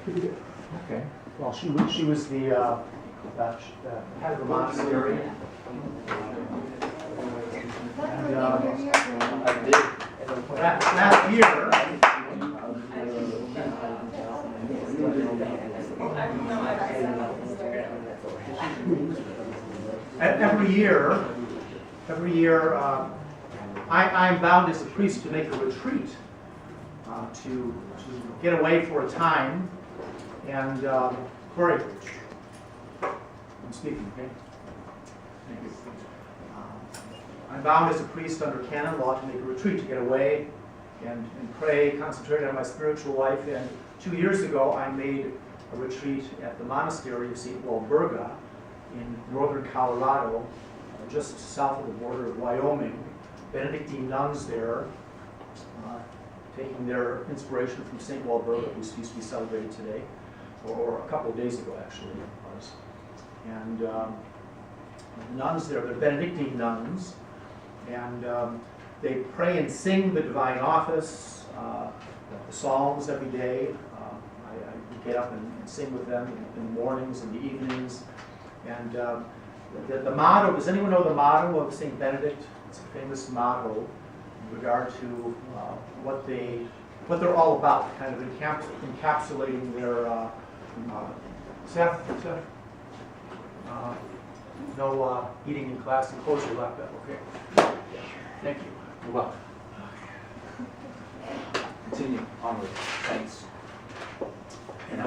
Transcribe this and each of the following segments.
Okay. Well, she was the head of the monastery. And I did. last year, every year, I'm bound as a priest to make a retreat to get away for a time. And Corey, I'm speaking, okay? Thank you. I'm bound as a priest under canon law to make a retreat to get away and pray, concentrate on my spiritual life. And 2 years ago, I made a retreat at the monastery of St. Walburga in northern Colorado, just south of the border of Wyoming. Benedictine nuns there, taking their inspiration from St. Walburga, whose feast we celebrated today, or a couple of days ago, actually, it was. And the nuns there, they're Benedictine nuns, and they pray and sing the divine office, the psalms every day. I get up and sing with them in the mornings and the evenings. And the motto, does anyone know the motto of St. Benedict? It's a famous motto in regard to what they're all about, kind of encapsulating their Seth, no eating in class and close your laptop, okay? Thank you. You're welcome. Continue onward. Thanks. And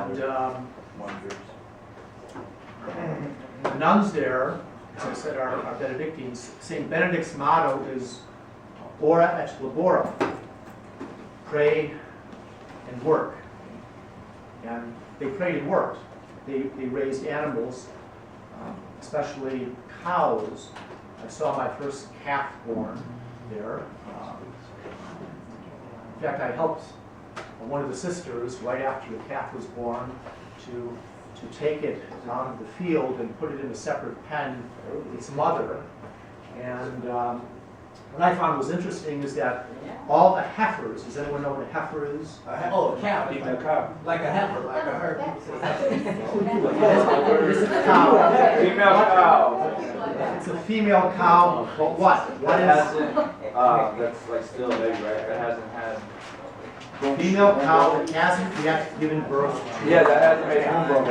the nuns there, as I said, are Benedictines. St. Benedict's motto is Ora et labora, pray and work. And they prayed and worked. They raised animals, especially cows. I saw my first calf born there. In fact, I helped one of the sisters right after the calf was born to take it out of the field and put it in a separate pen with its mother. And what I found was interesting is that all the heifers, does anyone know what a heifer is? Oh, a cow. Like a heifer, like a herd. It's a cow. Female cow. It's a female cow, but what? What is That's like still a baby, right? That hasn't had. female cow that hasn't yet given birth to? Yeah, that hasn't made homegrown.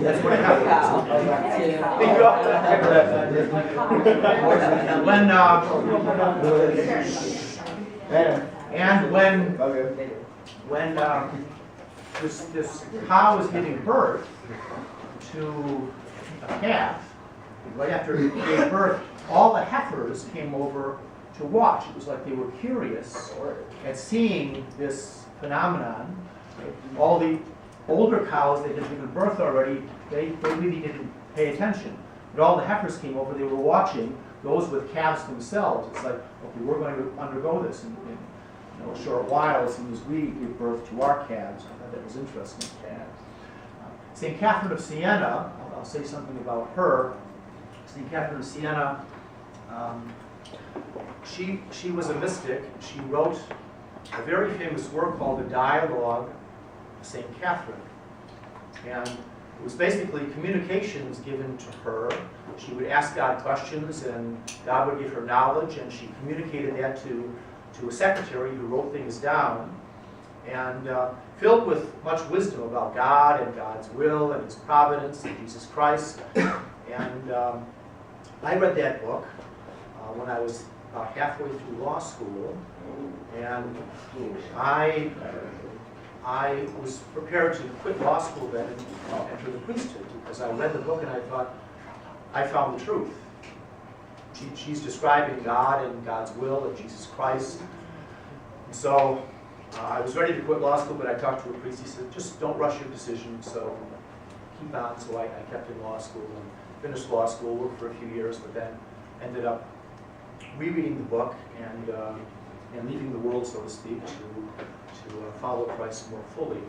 That's what a heifer is. When this cow is giving birth to a calf, right after it gave birth, all the heifers came over to watch. It was like they were curious at seeing this phenomenon. All the older cows that had given birth already, they really didn't pay attention. But all the heifers came over, they were watching, those with calves themselves. It's like, okay, we're going to undergo this in a short while as soon as we give birth to our calves. I thought that was interesting. St. Catherine of Siena, I'll say something about her. St. Catherine of Siena, she was a mystic. She wrote a very famous work called the Dialogue of St. Catherine. And it was basically communications given to her. She would ask God questions, and God would give her knowledge, and she communicated that to a secretary who wrote things down, and filled with much wisdom about God and God's will and His providence and Jesus Christ. And I read that book when I was about halfway through law school, and I was prepared to quit law school then and enter the priesthood, because I read the book and I thought, I found the truth. She's describing God and God's will and Jesus Christ. And so I was ready to quit law school, but I talked to a priest. He said, just don't rush your decision, so keep on. So I kept in law school and finished law school, worked for a few years, but then ended up rereading the book and leaving the world, so to speak, to follow Christ more fully.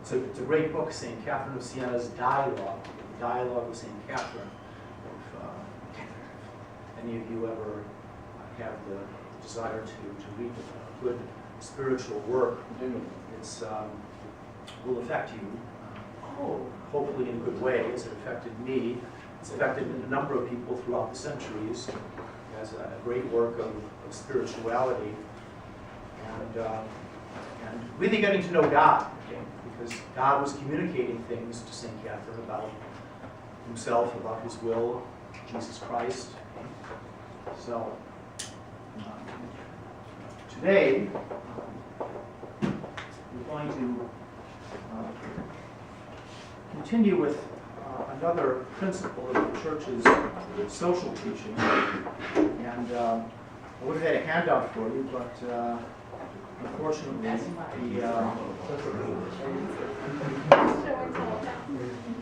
It's a great book, St. Catherine of Siena's Dialogue, the Dialogue of St. Catherine. If any of you ever have the desire to read a good spiritual work, it's will affect you, hopefully in a good way, as it affected me. It's affected a number of people throughout the centuries. It has a great work of spirituality and really getting to know God, okay? Because God was communicating things to St. Catherine about himself, about his will, Jesus Christ. Okay? So, today, we're going to continue with another principle of the Church's social teaching. And I would have had a handout for you, but unfortunately, Are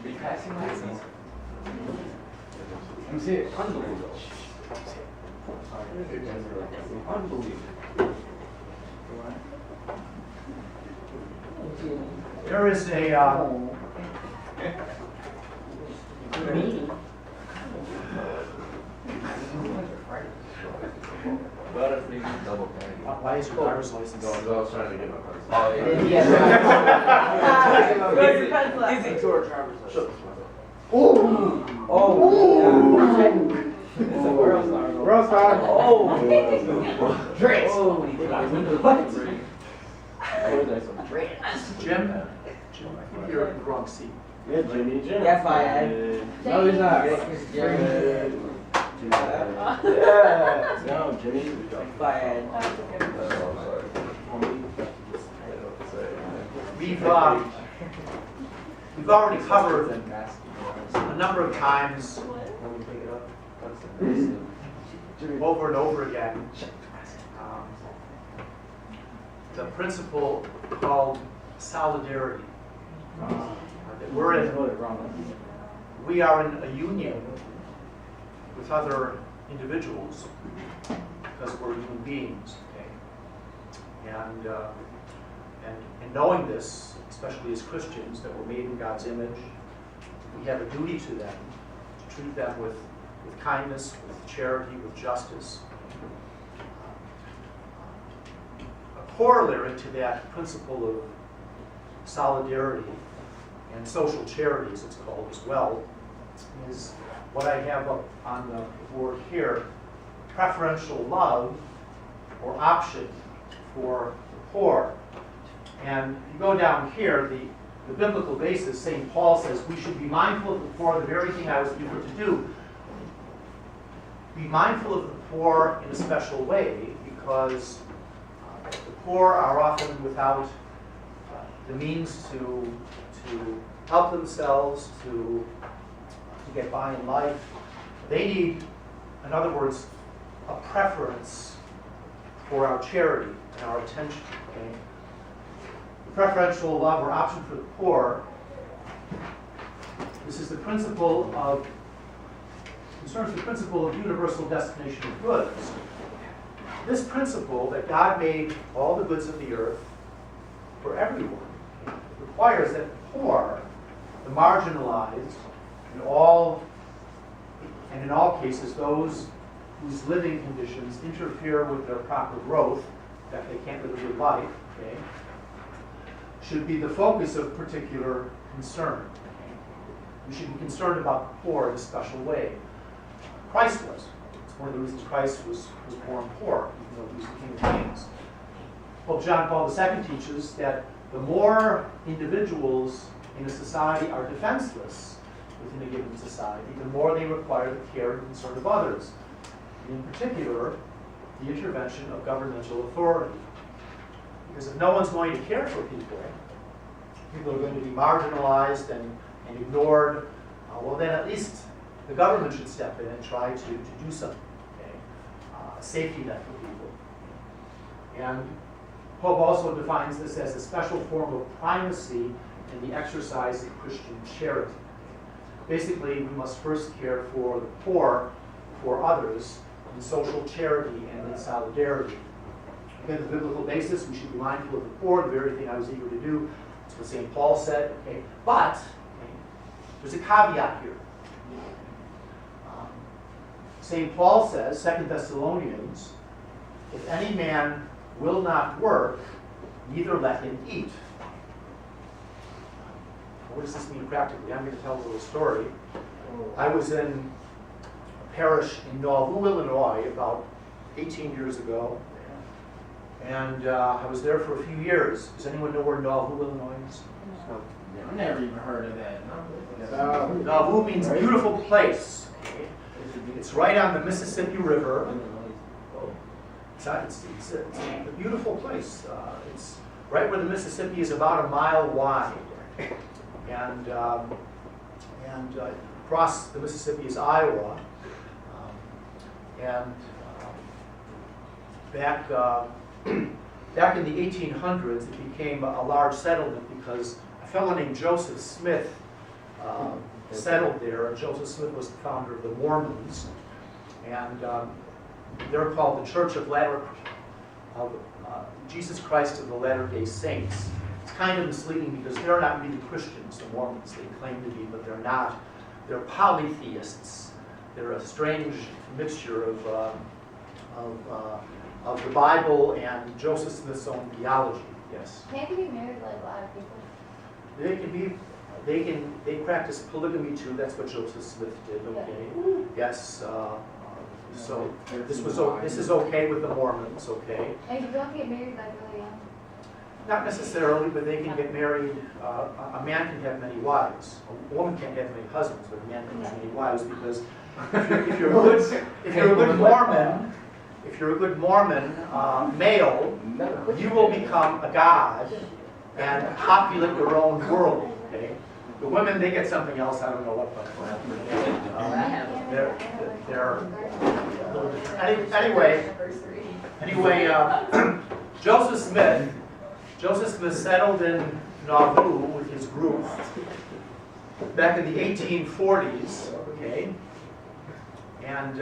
you passing license? Let me see it. Unbelievable. Unbelievable. there is a But if we double pay. why is your driver's license? I was trying to get my person. Oh, yeah. Easy to our driver's license. It's a world star. World star. Drinks. Jim? I think you're in the wrong seat. Yeah, Jimmy. Yes, I am. No, he's not. Yeah. No, Jimmy. Fired. We've already covered a number of times over and over again the principle called solidarity. That we are in a union with other individuals because we're human beings, okay? And knowing this, especially as Christians, that we're made in God's image, we have a duty to them to treat them with kindness, with charity, with justice. A corollary to that principle of solidarity and social charity, as it's called as well, is what I have up on the board here: preferential love or option for the poor. And if you go down here, the biblical basis, St. Paul says we should be mindful of the poor, the very thing I was eager to do. Be mindful of the poor in a special way because the poor are often without the means to help themselves, to get by in life. They need, in other words, a preference for our charity and our attention. Okay? The preferential love or option for the poor, this is the principle of, concerns the principle of universal destination of goods. This principle that God made all the goods of the earth for everyone requires that the poor, the marginalized, in all cases, those whose living conditions interfere with their proper growth, that they can't live a good life, okay, should be the focus of particular concern. Okay? We should be concerned about the poor in a special way. Christ was. It's one of the reasons Christ was born poor, even though he was the King of Kings. Pope John Paul II teaches that the more individuals in a society are defenseless within a given society, the more they require the care and concern of others. And in particular, the intervention of governmental authority. Because if no one's going to care for people, people are going to be marginalized and ignored, well then at least the government should step in and try to do something, okay? A safety net for people. And Pope also defines this as a special form of primacy in the exercise of Christian charity. Basically, we must first care for the poor, for others, in social charity and in solidarity. Again, the biblical basis, we should be mindful of the poor, the very thing I was eager to do. That's what St. Paul said. Okay, but there's a caveat here. St. Paul says, 2 Thessalonians, if any man will not work, neither let him eat. what does this mean practically? I'm going to tell a little story. I was in a parish in Nauvoo, Illinois, about 18 years ago. And I was there for a few years. Does anyone know where Nauvoo, Illinois is? I've never even heard of that. Nauvoo means beautiful place. It's right on the Mississippi River. It's a beautiful place. It's right where the Mississippi is about a mile wide. And across the Mississippi is Iowa. Back in the 1800s, it became a large settlement because a fellow named Joseph Smith settled there. Joseph Smith was the founder of the Mormons, and they're called the Church of Jesus Christ of the Latter-day Saints. It's kind of misleading because they're not really Christians, the Mormons. They claim to be, but they're not. They're polytheists. They're a strange mixture of the Bible and Joseph Smith's own theology. Yes. Can't they be married like a lot of people? They can be. They practice polygamy too. That's what Joseph Smith did. Okay. Yes. So this is okay with the Mormons. Okay. And you don't get married like really young. Not necessarily, but they can get married. A man can have many wives. A woman can't have many husbands, but a man can have many wives because if you're a good Mormon male, you will become a god and populate your own world. Okay. The women, they get something else. I don't know what. Anyway, Joseph Smith settled in Nauvoo with his group back in the 1840s. Okay, and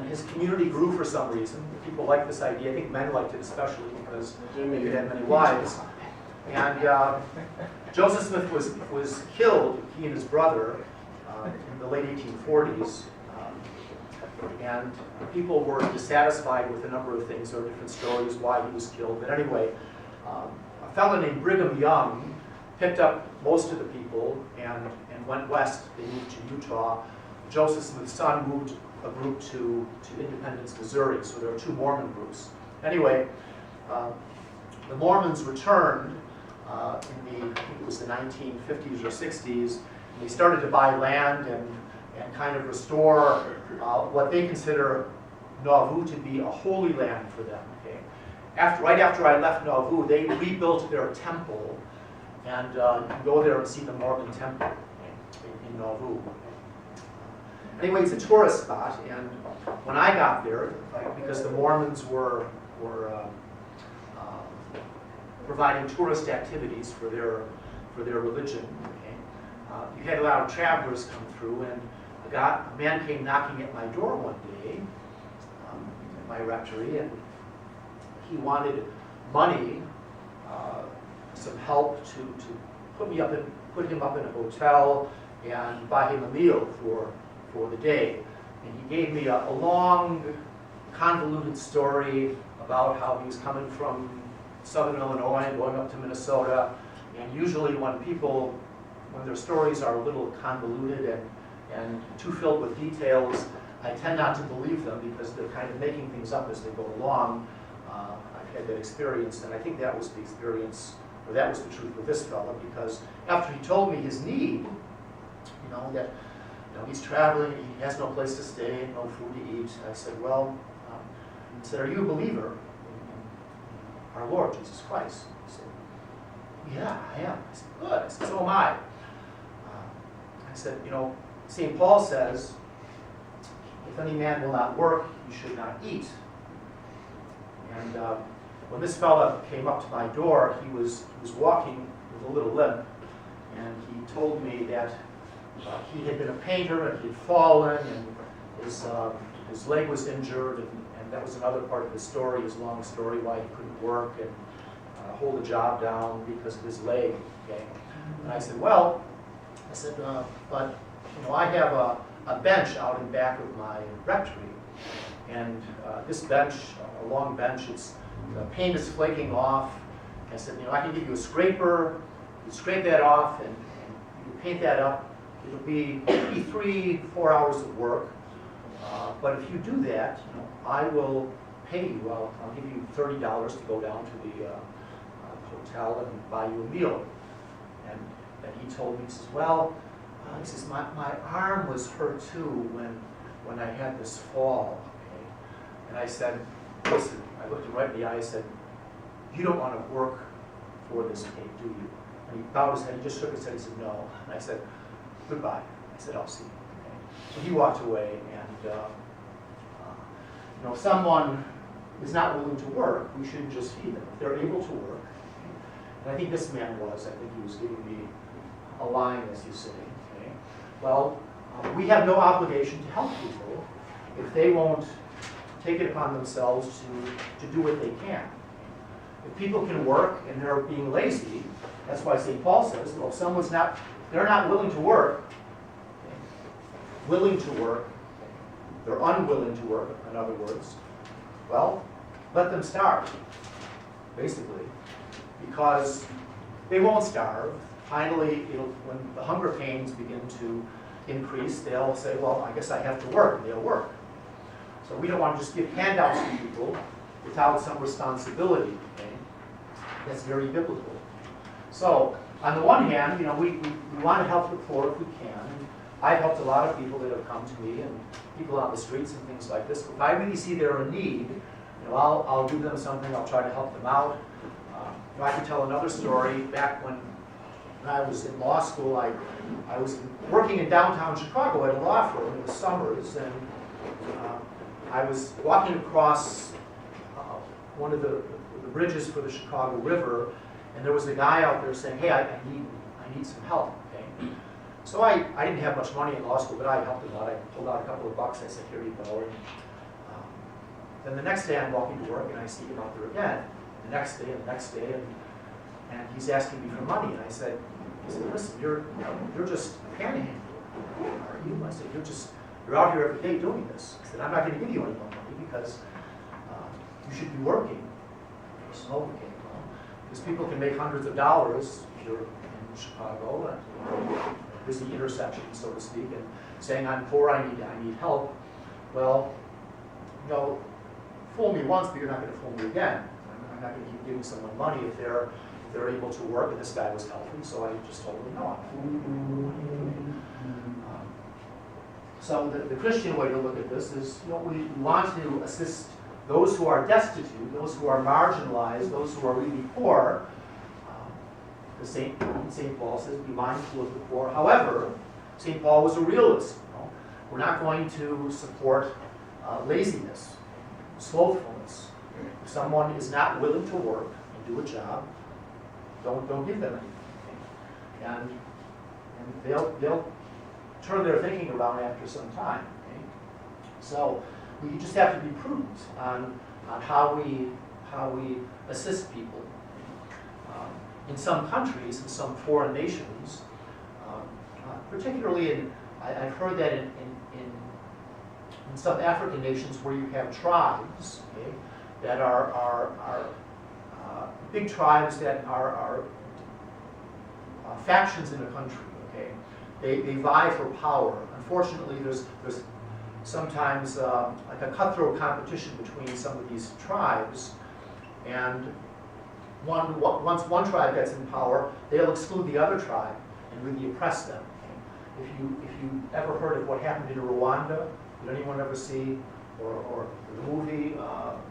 his community grew for some reason. People liked this idea. I think men liked it especially because they could have many wives. And Joseph Smith was killed, he and his brother, in the late 1840s. And people were dissatisfied with a number of things. There are different stories why he was killed. But anyway, a fellow named Brigham Young picked up most of the people and went west. They moved to Utah. Joseph Smith's son moved a group to Independence, Missouri. So there are two Mormon groups. Anyway, the Mormons returned I think it was the 1950s or 60s, and they started to buy land and kind of restore what they consider Nauvoo to be a holy land for them. Okay? Right after I left Nauvoo, they rebuilt their temple, and you can go there and see the Mormon temple in Nauvoo. Anyway, it's a tourist spot, and when I got there, because the Mormons were providing tourist activities for their religion, okay? You had a lot of travelers come through, and a man came knocking at my door one day at my rectory, and he wanted money, some help to put him up in a hotel and buy him a meal for the day. And he gave me a long, convoluted story about how he was coming from Southern Illinois and going up to Minnesota. And usually when their stories are a little convoluted and too filled with details, I tend not to believe them because they're kind of making things up as they go along. I've had that experience, and I think that was the experience, or that was the truth with this fellow, because after he told me his need, that he's traveling, he has no place to stay, no food to eat, I said, well, are you a believer in our Lord Jesus Christ? He said, yeah, I am. I said, good. I said, so am I. I said, St. Paul says, if any man will not work, he should not eat. And when this fellow came up to my door, he was walking with a little limp, and he told me that he had been a painter and he had fallen, and his leg was injured, and that was another part of his story, his long story, why he couldn't work and hold a job down because of his leg. Okay? And I said, but I have a bench out in back of my rectory, and this bench, a long bench, the paint is flaking off. I said, I can give you a scraper, you scrape that off and you paint that up. It'll be maybe 3-4 hours of work. But if you do that, I will pay you. I'll give you $30 to go down to the hotel and buy you a meal. And he told me, he says, well, he says, my arm was hurt too when I had this fall. Okay? And I said, listen, I looked him right in the eye, I said, you don't want to work for this pay, do you? And he bowed his head, he just shook his head, he said, no. And I said, goodbye. I said, I'll see you. Okay? So he walked away, and if someone is not willing to work, we shouldn't just feed them. If they're able to work, and I think this man was, I think he was giving me a line as you say. Okay? Well, we have no obligation to help people if they won't take it upon themselves to do what they can. If people can work and they're being lazy, that's why St. Paul says, well, if someone's they're not willing to work, they're unwilling to work, in other words, well, let them starve, basically, because they won't starve. Finally, when the hunger pains begin to increase, they'll say, well, I guess I have to work, and they'll work. So we don't want to just give handouts to people without some responsibility. Okay? That's very biblical. So, on the one hand, we want to help the poor if we can. I've helped a lot of people that have come to me, and people on the streets and things like this. If I really see they're in need, I'll do them something. I'll try to help them out. I can tell another story. Back when I was in law school, I was working in downtown Chicago at a law firm. It was summers, and I was walking across one of the bridges for the Chicago River, and there was a guy out there saying, hey, I need some help. Okay? So I didn't have much money in law school, but I helped him out. I pulled out a couple of bucks. I said, here you go. And then the next day I'm walking to work, and I see him out there again. The next day and the next day, and he's asking me for money. And I said, listen, you're just a panhandler, are you? I said, you're out here every day doing this. I said, I'm not going to give you any more money because you should be working. Smoking, because people can make hundreds of dollars if you're in Chicago, busy intersection, so to speak, and saying I'm poor, I need help. Well, fool me once, but you're not going to fool me again. I'm not going to keep giving someone money if they're able to work, and this guy was healthy, so I just told him no. So the Christian way to look at this is, we want to assist those who are destitute, those who are marginalized, those who are really poor. St. Paul says, be mindful of the poor. However, St. Paul was a realist. We're not going to support laziness, slothfulness. If someone is not willing to work and do a job, don't give them anything. And they'll turn their thinking around after some time. Okay? So we just have to be prudent on how we assist people. In some countries, in some foreign nations, particularly I've heard that in some African nations where you have tribes, okay, that are big tribes that are factions in a country. Okay, they vie for power. Unfortunately, there's sometimes like a cutthroat competition between some of these tribes, and once one tribe gets in power, they'll exclude the other tribe and really oppress them. If you ever heard of what happened in Rwanda, did anyone ever see, or the movie?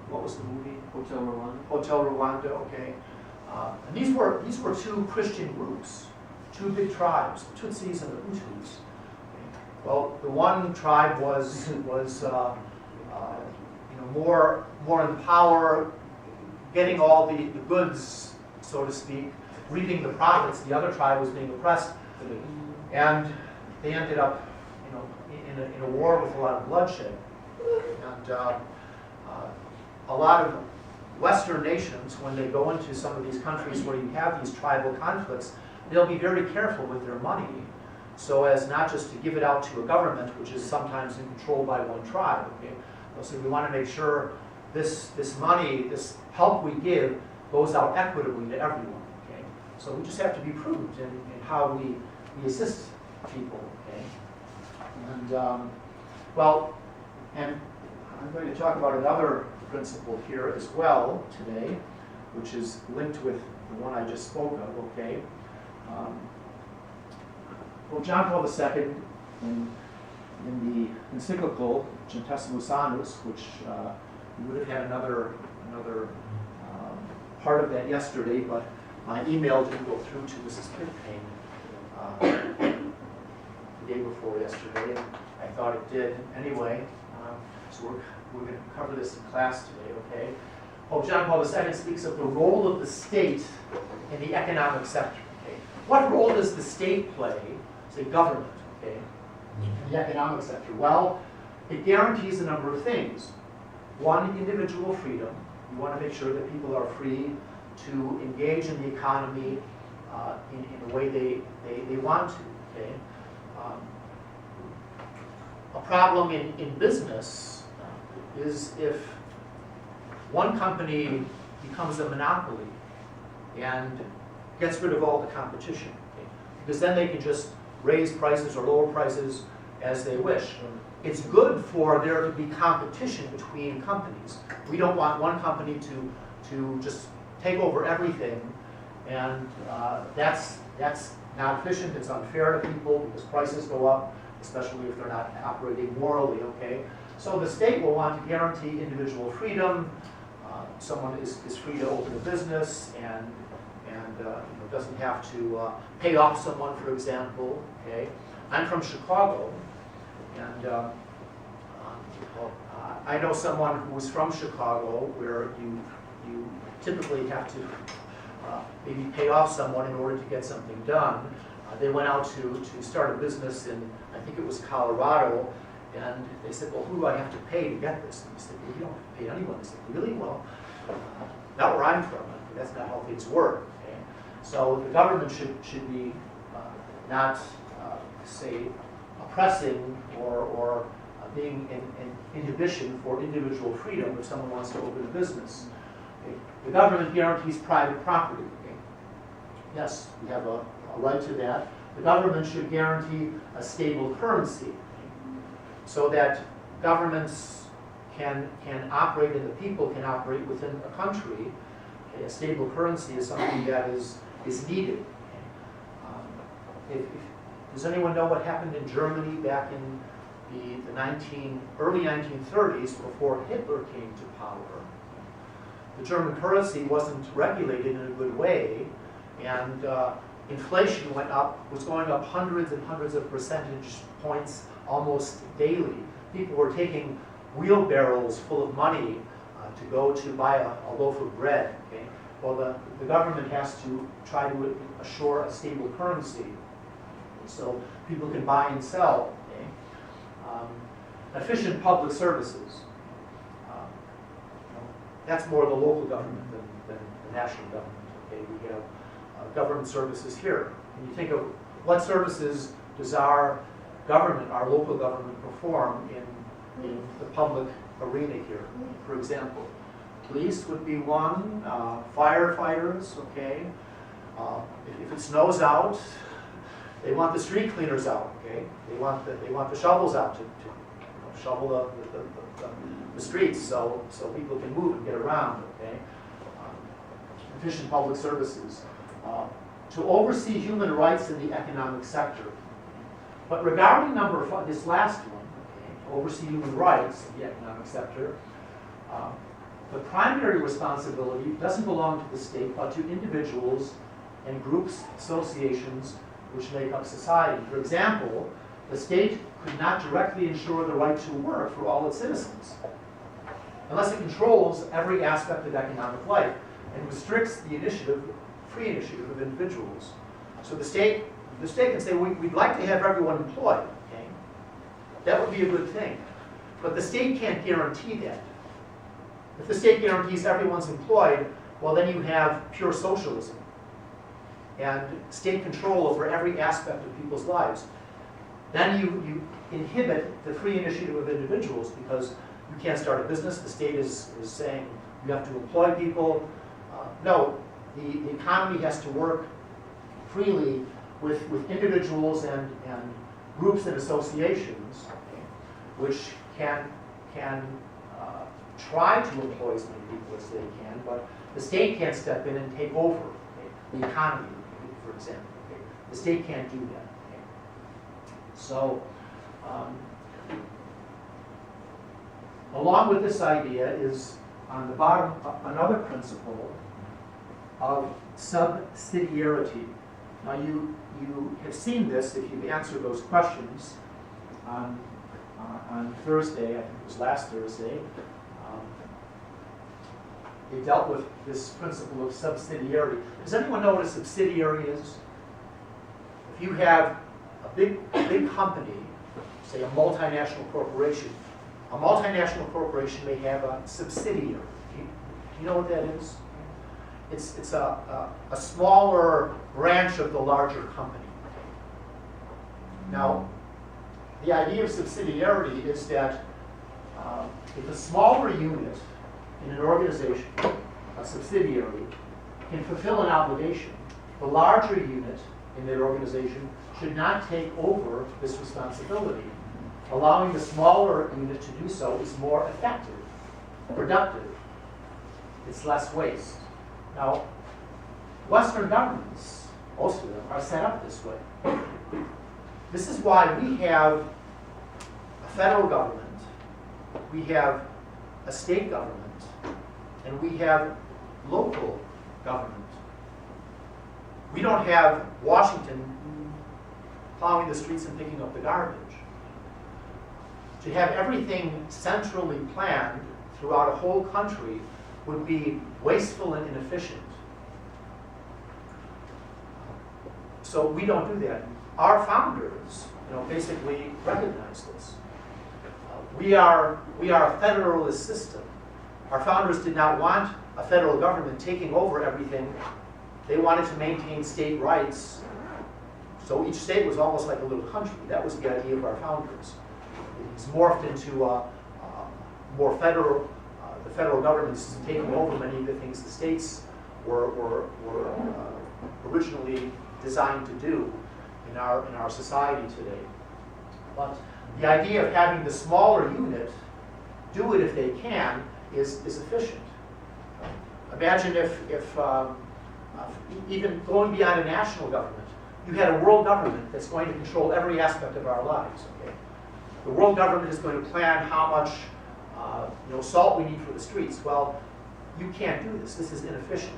What was the movie? Hotel Rwanda. Hotel Rwanda. Okay. And these were two Christian groups, two big tribes, the Tutsis and the Hutus. Well, the one tribe was more in power, getting all the goods, so to speak, reaping the profits. The other tribe was being oppressed, and they ended up, in a war with a lot of bloodshed. And a lot of Western nations, when they go into some of these countries where you have these tribal conflicts, they'll be very careful with their money, so as not just to give it out to a government, which is sometimes controlled by one tribe. Okay? So we want to make sure this money, this help we give, goes out equitably to everyone. Okay? So we just have to be prudent in how we assist people, okay? And, well, and I'm going to talk about another principle here as well today, which is linked with the one I just spoke of, okay? Well, John Paul II, in the encyclical Centesimus Annus, which we would have had another part of that yesterday, but my email didn't go through to Mrs. Pitcairn the day before yesterday, and I thought it did anyway. So we're going to cover this in class today, okay? Pope John Paul II speaks of the role of the state in the economic sector, okay? What role does the state play, say government, okay, in the economic sector? Well, it guarantees a number of things. One, individual freedom. You want to make sure that people are free to engage in the economy in the way they want to, okay? A problem in business is if one company becomes a monopoly and gets rid of all the competition, okay? Because then they can just raise prices or lower prices as they wish. It's good for there to be competition between companies. We don't want one company to just take over everything, and that's not efficient. It's unfair to people because prices go up, especially if they're not operating morally, okay? So the state will want to guarantee individual freedom. Someone is free to open a business and doesn't have to pay off someone, for example, okay? I'm from Chicago, and I know someone who was from Chicago where you typically have to maybe pay off someone in order to get something done. They went out to start a business in, I think it was Colorado, and they said, well, who do I have to pay to get this? And he said, well, you don't have to pay anyone. They said, really? Well, not where I'm from. That's not how things work. Okay? So the government should be not, say, oppressing or being an inhibition for individual freedom if someone wants to open a business. Okay? The government guarantees private property. Okay? Yes, we have a right to that. The government should guarantee a stable currency so that governments can operate and the people can operate within a country. Okay? A stable currency is something that is needed. Does anyone know what happened in Germany back in the early 1930s before Hitler came to power? The German currency wasn't regulated in a good way, and inflation was going up hundreds and hundreds of percentage points almost daily. People were taking wheelbarrows full of money to go to buy a loaf of bread. Okay? Well, the government has to try to assure a stable currency so people can buy and sell. Okay? Efficient public services. That's more the local government than the national government. Okay? We have government services here. And you think of what services does our government, our local government, perform in the public arena here? For example, police would be one, firefighters, okay? If it snows out, they want the street cleaners out, okay? They want the shovels out to shovel the streets so people can move and get around, okay? Efficient public services. To oversee human rights in the economic sector. But regarding number 5, this last one, okay, to oversee human rights in the economic sector, the primary responsibility doesn't belong to the state, but to individuals and groups, associations, which make up society. For example, the state could not directly ensure the right to work for all its citizens, unless it controls every aspect of economic life and restricts the free initiative of individuals. So the state can say, we'd like to have everyone employed, okay? That would be a good thing. But the state can't guarantee that. If the state guarantees everyone's employed, well, then you have pure socialism and state control over every aspect of people's lives. Then you inhibit the free initiative of individuals because you can't start a business. The state is saying you have to employ people. No, the economy has to work freely with individuals and groups and associations, okay, which can try to employ as many people as they can, but the state can't step in and take over, okay, the economy, for example. Okay. The state can't do that. Okay. So, along with this idea is on the bottom another principle of subsidiarity. Now you have seen this if you've answered those questions on Thursday. I think it was last Thursday. They dealt with this principle of subsidiarity. Does anyone know what a subsidiary is? If you have a big company, say a multinational corporation may have a subsidiary. Do you know what that is? It's a smaller branch of the larger company. Now, the idea of subsidiarity is that if a smaller unit in an organization, a subsidiary, can fulfill an obligation, the larger unit in that organization should not take over this responsibility. Allowing the smaller unit to do so is more effective, productive. It's less waste. Now, Western governments, most of them, are set up this way. This is why we have a federal government, we have a state government, and we have local government. We don't have Washington plowing the streets and picking up the garbage. To have everything centrally planned throughout a whole country would be wasteful and inefficient. So we don't do that. Our founders, basically recognize this. We are a federalist system. Our founders did not want a federal government taking over everything. They wanted to maintain state rights. So each state was almost like a little country. That was the idea of our founders. It's morphed into more federal. The federal government is taking over many of the things the states were originally designed to do in our society today. But the idea of having the smaller unit do it if they can is efficient. Imagine if even going beyond a national government, you had a world government that's going to control every aspect of our lives. Okay? The world government is going to plan how much salt we need for the streets. Well, you can't do this. This is inefficient.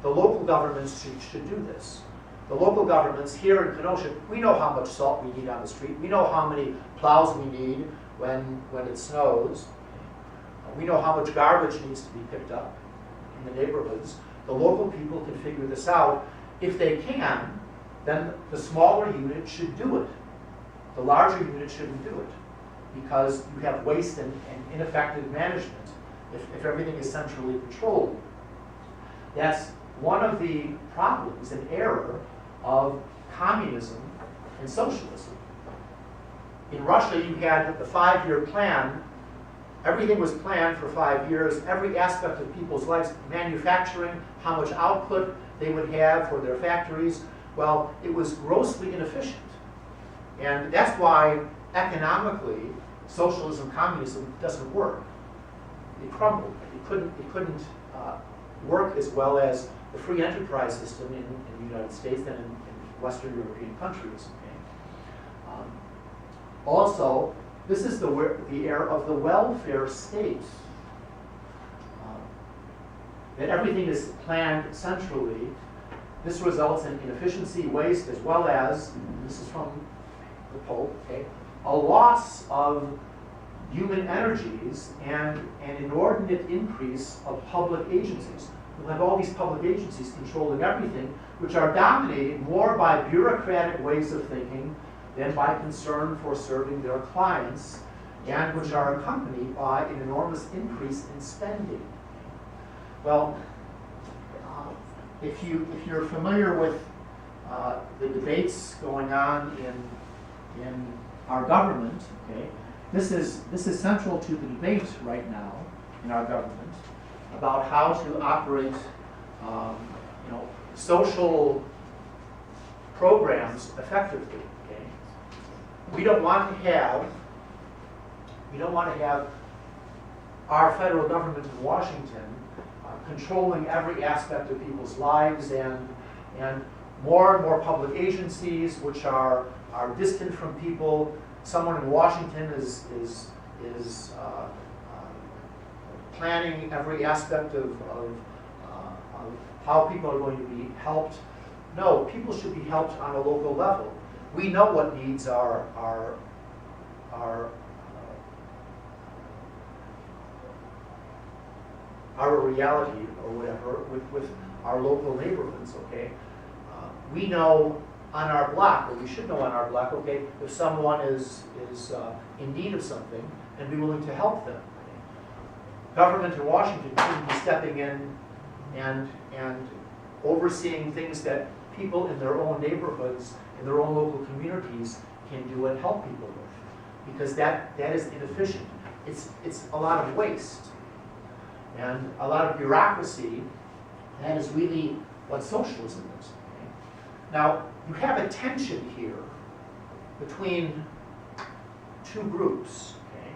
The local governments should do this. The local governments here in Kenosha, we know how much salt we need on the street. We know how many plows we need when it snows. We know how much garbage needs to be picked up in the neighborhoods. The local people can figure this out. If they can, then the smaller unit should do it. The larger unit shouldn't do it because you have waste and ineffective management if everything is centrally controlled. That's one of the problems, an error of communism and socialism. In Russia, you had the 5-year plan. Everything was planned for 5 years. Every aspect of people's lives, manufacturing, how much output they would have for their factories. Well, it was grossly inefficient. And that's why economically, socialism, communism doesn't work. It crumbled. It couldn't work as well as the free enterprise system in the United States than in Western European countries. Okay? Also, this is the era of the welfare state. That everything is planned centrally. This results in inefficiency, waste, as well as, this is from the Pope, okay, a loss of human energies and an inordinate increase of public agencies. We'll have all these public agencies controlling everything, which are dominated more by bureaucratic ways of thinking than by concern for serving their clients, and which are accompanied by an enormous increase in spending. Well, if you're familiar with the debates going on in our government, okay, this is central to the debate right now in our government about how to operate, social programs effectively. Okay? We don't want to have our federal government in Washington controlling every aspect of people's lives, and more and more public agencies which are distant from people. Someone in Washington is planning every aspect of how people are going to be helped. No, people should be helped on a local level. We know what needs are a reality or whatever with our local neighborhoods, okay? We know on our block, or we should know on our block, okay, if someone is in need of something and be willing to help them. Government in Washington shouldn't be stepping in and overseeing things that people in their own neighborhoods, in their own local communities can do and help people with, because that is inefficient. It's a lot of waste and a lot of bureaucracy. That is really what socialism is. Okay? Now, you have a tension here between two groups. Okay?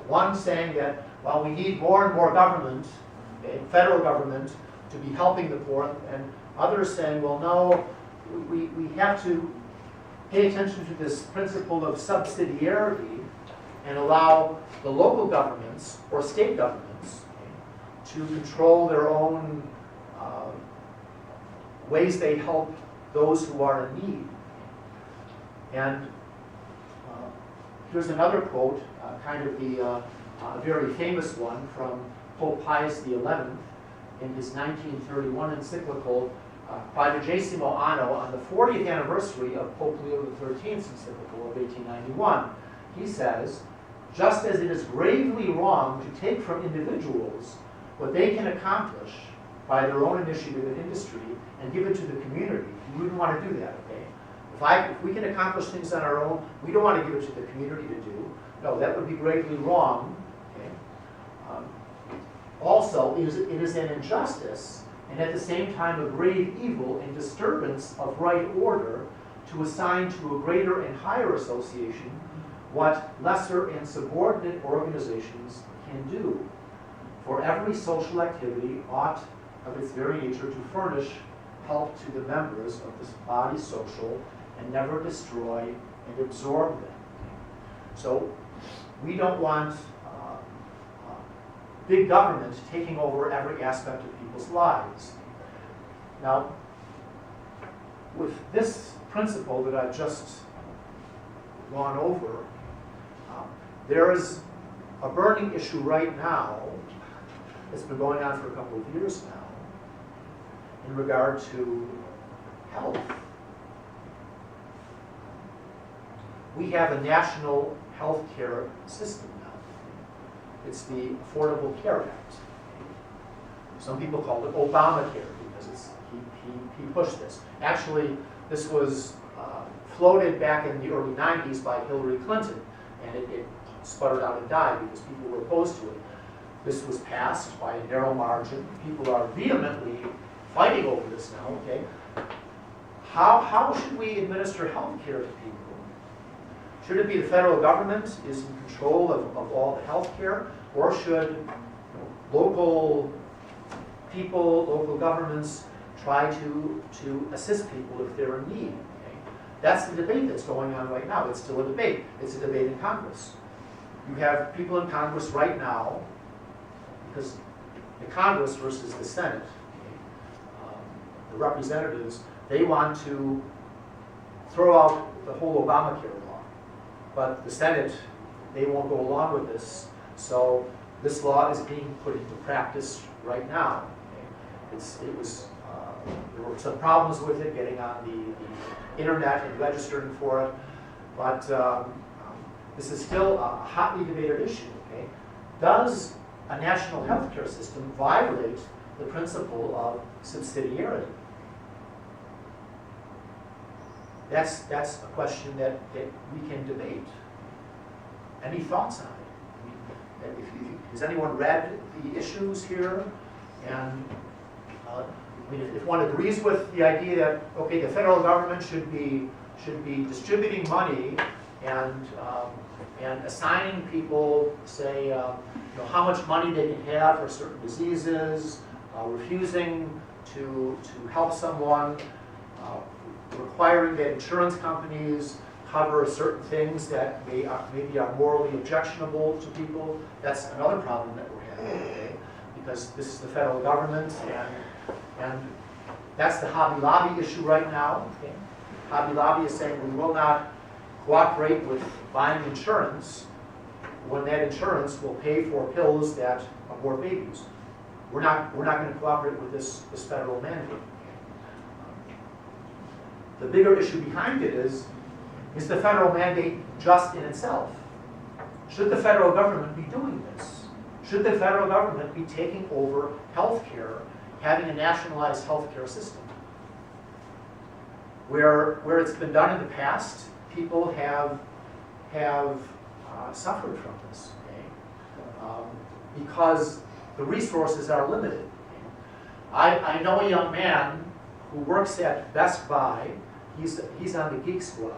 One saying that, well, we need more and more government, okay, federal government, to be helping the poor, and others saying, well, no, we have to pay attention to this principle of subsidiarity and allow the local governments or state governments, okay, to control their own ways they help those who are in need. And here's another quote, kind of the very famous one from Pope Pius XI in his 1931 encyclical Quadragesimo Anno on the 40th anniversary of Pope Leo XIII's encyclical of 1891. He says, just as it is gravely wrong to take from individuals what they can accomplish by their own initiative and industry and give it to the community, we wouldn't want to do that, okay? If we can accomplish things on our own, we don't want to give it to the community to do. No, that would be gravely wrong, okay? Also, it is an injustice and at the same time a grave evil and disturbance of right order to assign to a greater and higher association what lesser and subordinate organizations can do. For every social activity ought of its very nature to furnish help to the members of this body social and never destroy and absorb them. So we don't want big government taking over every aspect of people's lives. Now, with this principle that I've just gone over, there is a burning issue right now that's been going on for a couple of years now in regard to health. We have a national health care system now. It's the Affordable Care Act. Some people call it Obamacare because he pushed this. Actually, this was floated back in the early 90s by Hillary Clinton, and it sputtered out and died because people were opposed to it. This was passed by a narrow margin. People are vehemently fighting over this now, okay? How should we administer health care to people? Should it be the federal government is in control of all the health care, or should local people, local governments try to assist people if they're in need? Okay? That's the debate that's going on right now. It's still a debate. It's a debate in Congress. You have people in Congress right now, because the Congress versus the Senate, okay, the representatives, they want to throw out the whole Obamacare law. But the Senate, they won't go along with this. So this law is being put into practice right now. Okay? There were some problems with it, getting on the internet and registering for it. But this is still a hotly debated issue. Okay? Does a national health care system violate the principle of subsidiarity? That's a question that we can debate. Any thoughts on it? Has anyone read the issues here? And I mean, if one agrees with the idea that, okay, the federal government should be distributing money and assigning people, say, you know, how much money they can have for certain diseases, refusing to help someone, requiring that insurance companies cover certain things that maybe are morally objectionable to people. That's another problem that we're having, okay? Because this is the federal government, and that's the Hobby Lobby issue right now. Okay? Hobby Lobby is saying we will not cooperate with buying insurance when that insurance will pay for pills that abort babies. We're not going to cooperate with this federal mandate. The bigger issue behind it is the federal mandate just in itself? Should the federal government be doing this? Should the federal government be taking over healthcare, having a nationalized healthcare system? Where it's been done in the past, people have suffered from this, okay? Because the resources are limited. I know a young man who works at Best Buy. He's on the Geek Squad.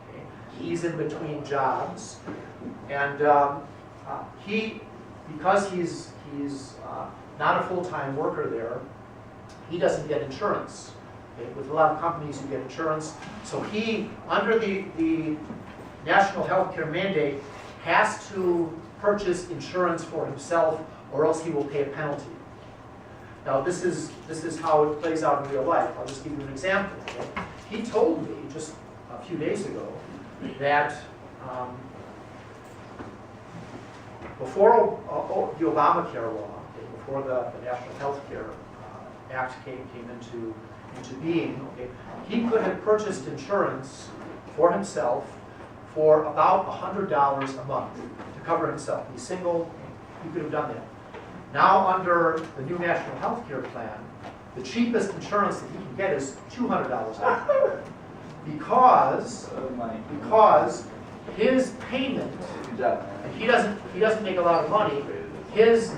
Okay? He's in between jobs, and because he's not a full-time worker there, he doesn't get insurance. Okay? With a lot of companies, you get insurance. So he, under the national healthcare mandate, has to purchase insurance for himself, or else he will pay a penalty. Now, this is how it plays out in real life. I'll just give you an example. Okay? He told me just a few days ago that before the Obamacare law, okay, before the National Health Care Act came into being, okay, he could have purchased insurance for himself for about $100 a month to cover himself. He's single, he could have done that. Now, under the new National Health Care Plan, the cheapest insurance that he can get is $200 a month. Because his payment, and he doesn't make a lot of money, his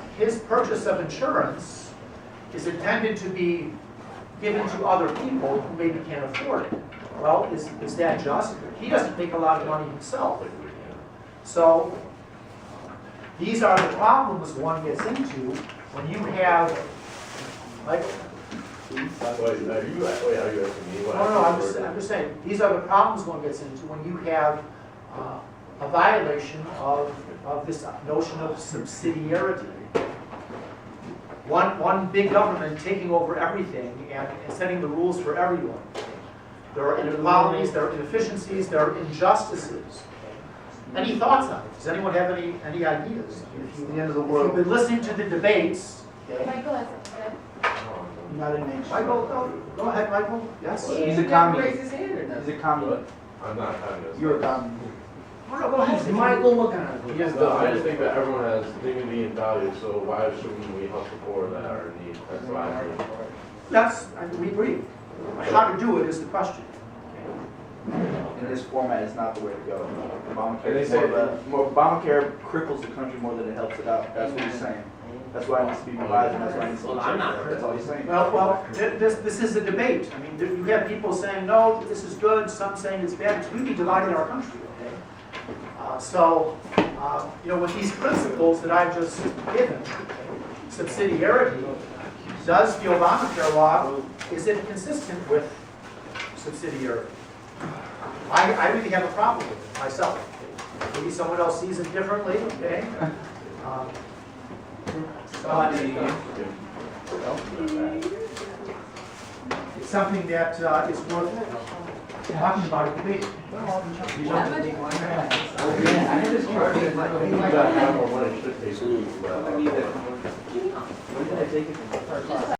purchase of insurance is intended to be given to other people who maybe can't afford it. Well, is that just? He doesn't make a lot of money himself. So these are the problems one gets into when you have, like, Are you asking me? no, I'm just saying, these are the problems one gets into when you have a violation of this notion of subsidiarity. One big government taking over everything and setting the rules for everyone. There are inequalities, there are inefficiencies, there are injustices. Any thoughts on it? Does anyone have any ideas? If you've been listening to the debates, okay? Michael has something. Not an H. Michael, go ahead, Michael. Yes? He's a communist. He's a communist. I'm not communist. You're a communist. Oh, no, go ahead. Michael, what kind of? No, I just think that everyone has dignity and value, so why shouldn't we help the poor that are in need? That's why We agree. How to do it is the question. In this format, it's not the way to go. And they say Obamacare cripples the country more than it helps it out. That's what he's saying. That's why it needs to be revised, and that's why it needs to be changed. That's all he's saying. Well, this is a debate. I mean, you have people saying, no, this is good, some saying it's bad. It's really divided our country, okay? You know, with these principles that I've just given, subsidiarity, does the Obamacare law, is it consistent with subsidiarity? I really have a problem with it myself. Maybe someone else sees it differently, okay? It's something that is worth talking about and debating. I need it. When did I take it?